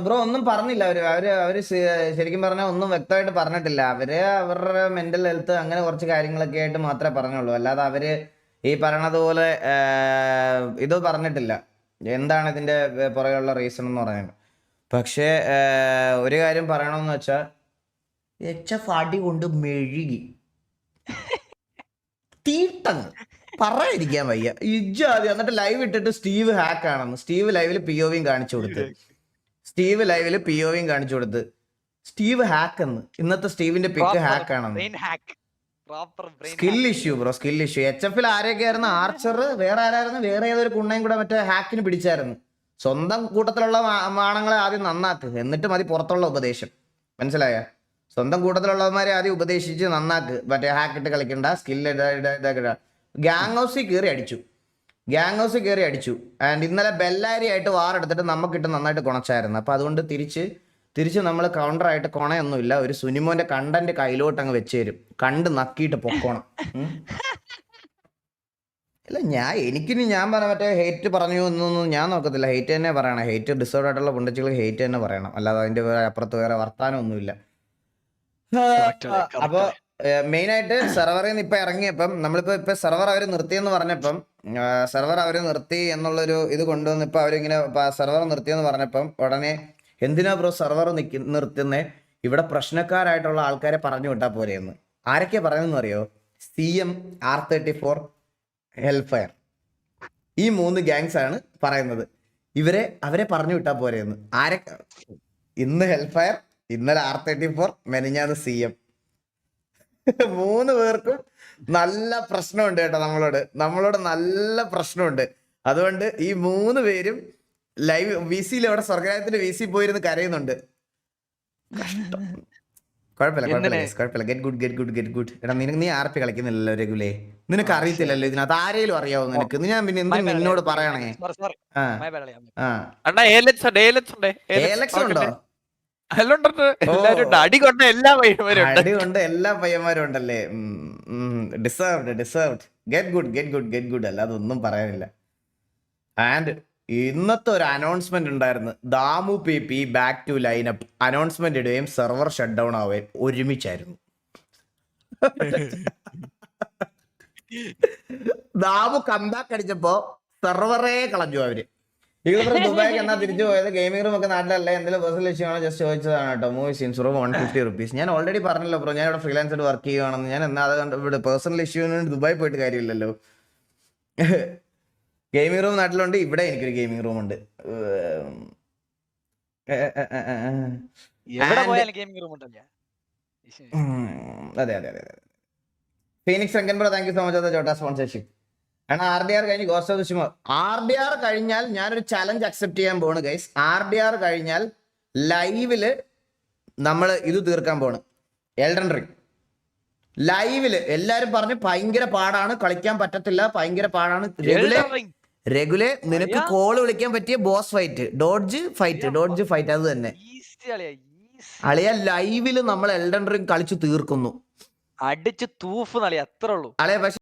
Bro ഒന്നും പറഞ്ഞില്ല. അവര് ശരിക്കും പറഞ്ഞാൽ ഒന്നും വ്യക്തമായിട്ട് പറഞ്ഞിട്ടില്ല. അവരുടെ മെന്റൽ ഹെൽത്ത് അങ്ങനെ കുറച്ച് കാര്യങ്ങളൊക്കെ ആയിട്ട് മാത്രമേ പറഞ്ഞുള്ളൂ. അല്ലാതെ അവര് ഈ പറയണത് പോലെ ഇത് പറഞ്ഞിട്ടില്ല, എന്താണ് ഇതിന്റെ പുറകെയുള്ള റീസൺ എന്ന് പറയുന്നത്. പക്ഷേ ഒരു കാര്യം പറയണമെന്ന് വെച്ചാൽ HF അടി കൊണ്ട് മെഴുകി തീട്ടങ്ങ് പറയാതിരിക്കാൻ വയ്യ. ആദ്യം എന്നിട്ട് ലൈവ് ഇട്ടിട്ട് സ്റ്റീവ് ഹാക്ക് ആണെന്ന് സ്റ്റീവ് ലൈവിൽ POVയും കാണിച്ചു കൊടുത്ത് സ്റ്റീവ് ഹാക്ക് എന്ന് ഇന്നത്തെ സ്റ്റീവിന്റെ പിക്ക് ഹാക്ക് ആണെന്ന്. Skill issue bro, skill issue. HFൽ ആരൊക്കെ ആയിരുന്നു? ആർച്ചർ, വേറെ ആരായിരുന്നു? വേറെ ഏതൊരു കുണ്ണയും കൂടെ മറ്റേ ഹാക്കിന് പിടിച്ചായിരുന്നു. സ്വന്തം കൂട്ടത്തിലുള്ള മാണങ്ങളെ ആദ്യം നന്നാക്ക്, എന്നിട്ട് മതി പുറത്തുള്ള ഉപദേശം. മനസ്സിലായ? സ്വന്തം കൂട്ടത്തിലുള്ളവന്മാരെ ആദ്യം ഉപദേശിച്ച് നന്നാക്ക്. മറ്റേ ഹാക്കിട്ട് കളിക്കണ്ട, സ്കില്ല് ഇതാക്കിട. ഗ്യാങ് ഹൗസിൽ കയറി അടിച്ചു. ആൻഡ് ഇന്നലെ ബെല്ലാരി ആയിട്ട് വാറെടുത്തിട്ട് നമുക്കിട്ട് നന്നായിട്ട് കുണച്ചായിരുന്നു. അപ്പം അതുകൊണ്ട് തിരിച്ച് നമ്മൾ കൗണ്ടറായിട്ട് കുണയൊന്നുമില്ല. ഒരു സുനിമോന്റെ കണ്ടന്റ് കയ്യിലോട്ട് അങ്ങ് വെച്ച് തരും, കണ്ട് നക്കിയിട്ട് പൊക്കോണം. ഇല്ല, ഞാൻ പറഞ്ഞ മറ്റേ ഹേറ്റ് പറഞ്ഞു എന്നൊന്നും ഞാൻ നോക്കത്തില്ല. ഹേറ്റ് തന്നെ പറയണം. ഹേറ്റ് ഡിസേർവ് ആയിട്ടുള്ള പുണ്ടച്ചുകൾ ഹേറ്റ് തന്നെ പറയണം, അല്ലാതെ അതിന്റെ അപ്പുറത്ത് വേറെ വർത്താനം ഒന്നുമില്ല. അപ്പൊ മെയിൻ ആയിട്ട് സെർവറിൽ നിന്ന് ഇപ്പൊ ഇറങ്ങിയപ്പം ഇപ്പൊ സെർവർ അവര് നിർത്തിയെന്ന് പറഞ്ഞപ്പം സെർവർ അവര് നിർത്തി എന്നുള്ളൊരു ഇത് കൊണ്ടുവന്ന് ഇപ്പൊ അവരിങ്ങനെ സെർവർ നിർത്തിയെന്ന് പറഞ്ഞപ്പം ഉടനെ എന്തിനാ ബ്രോ സെർവർ നിർത്തുന്നേ, ഇവിടെ പ്രശ്നക്കാരായിട്ടുള്ള ആൾക്കാരെ പറഞ്ഞു വിട്ടാ പോരെയെന്ന്. ആരൊക്കെയാ പറയുന്നതെന്ന് അറിയോ? CM, R34, ഹെൽഫയർ, ഈ 3 ഗാങ്സ് ആണ് പറയുന്നത്. അവരെ പറഞ്ഞു വിട്ടാ പോരെയെന്ന്. ഇന്ന് ഹെൽഫയർ, ഇന്നലെ R34, മെനിഞ്ഞാന്ന് CM. 3 പേർക്കും നല്ല പ്രശ്നമുണ്ട് കേട്ടോ. നമ്മളോട് നല്ല പ്രശ്നമുണ്ട്. അതുകൊണ്ട് ഈ 3 പേരും ലൈവ് VCയിൽ അവിടെ സ്വർഗരാജ്യത്തിന്റെ VC പോയിരുന്ന് കരയുന്നുണ്ട്. കുഴപ്പമില്ല. Get good. എടാ നീ RP കളിക്കുന്നില്ലല്ലോ രഘുലേ, നിനക്ക് അറിയത്തില്ലല്ലോ ഇതിനകത്ത്. ആരെങ്കിലും അറിയാവോ നിനക്ക്? ഞാൻ പിന്നെ എന്തിനു നിന്നോട് പറയണേ? ഏലക്സ് ഉണ്ടോ? അടി കൊണ്ട് എല്ലാ പയ്യന്മാരും ഉണ്ടല്ലേ. ഡിസേർവ്ഡ്. Get good. അല്ലാതെ ഒന്നും പറയാനില്ല. ആൻഡ് ഇന്നത്തെ ഒരു അനൗൺസ്മെന്റ് ഉണ്ടായിരുന്നു. Damu PP back to lineup announcement ഇടുകയും സെർവർ ഷട്ട് ഡൗൺ ആവുകയും ഒരുമിച്ചായിരുന്നു. ദാമു കംബാക്ക് അടിച്ചപ്പോ സെർവറേ കളഞ്ഞു അവര്. ദുബായിക്ക് എന്നാ തിരിച്ചു പോയത്? ഗെയിമിംഗ് റൂം ഒക്കെ നാട്ടിലല്ലേ? എന്തെങ്കിലും പേഴ്സണൽ ഇഷ്യൂ ആണോ? ജസ്റ്റ് ചോദിച്ചതാണ് കേട്ടോ. Movie scenes bro 150 rupees. ഞാൻ ഓൾറെഡി പറഞ്ഞല്ലോ ബ്രോ, ഞാൻ ഇവിടെ ഫ്രീലാൻസ് ആയിട്ട് വർക്ക് ചെയ്യുവാണെന്ന്. ഞാൻ എന്നാ അത് കണ്ട് ഇവിടെ പേഴ്സണൽ ഇഷ്യൂവിന് ദുബായി പോയിട്ട് കാര്യമില്ലല്ലോ. ഗെയിമിംഗ് റൂം നാട്ടിലുണ്ട്, ഇവിടെ എനിക്കൊരു ഗെയിമിംഗ് റൂം ഉണ്ട്. അതെ. Phoenix second bro, thank you so much Chota sponsorship. കാരണം RDR കഴിഞ്ഞ് ഗോസ്റ്റ് ഓഫ് ദുഷിമ RDR കഴിഞ്ഞാൽ ഞാനൊരു ചലഞ്ച് അക്സെപ്റ്റ് ചെയ്യാൻ പോണ് ഗൈസ്. RDR കഴിഞ്ഞാൽ ലൈവില് നമ്മൾ ഇത് തീർക്കാൻ പോണ്, എൽഡൻ റിംഗ് ലൈവില്. എല്ലാരും പറഞ്ഞ് ഭയങ്കര പാടാണ്, കളിക്കാൻ പറ്റത്തില്ല, ഭയങ്കര പാടാണ്. റെഗുലേ നിനക്ക് കോള് വിളിക്കാൻ പറ്റിയ ബോസ് ഫൈറ്റ്, ഡോഡ്ജ് ഫൈറ്റ് അത് തന്നെ അളിയ. ലൈവില് നമ്മൾ എൽഡൻ റിംഗ് കളിച്ചു തീർക്കുന്നു, അടിച്ച് തൂഫ് അളിയ, അത്രേ ഉള്ളൂ അളിയ. പക്ഷെ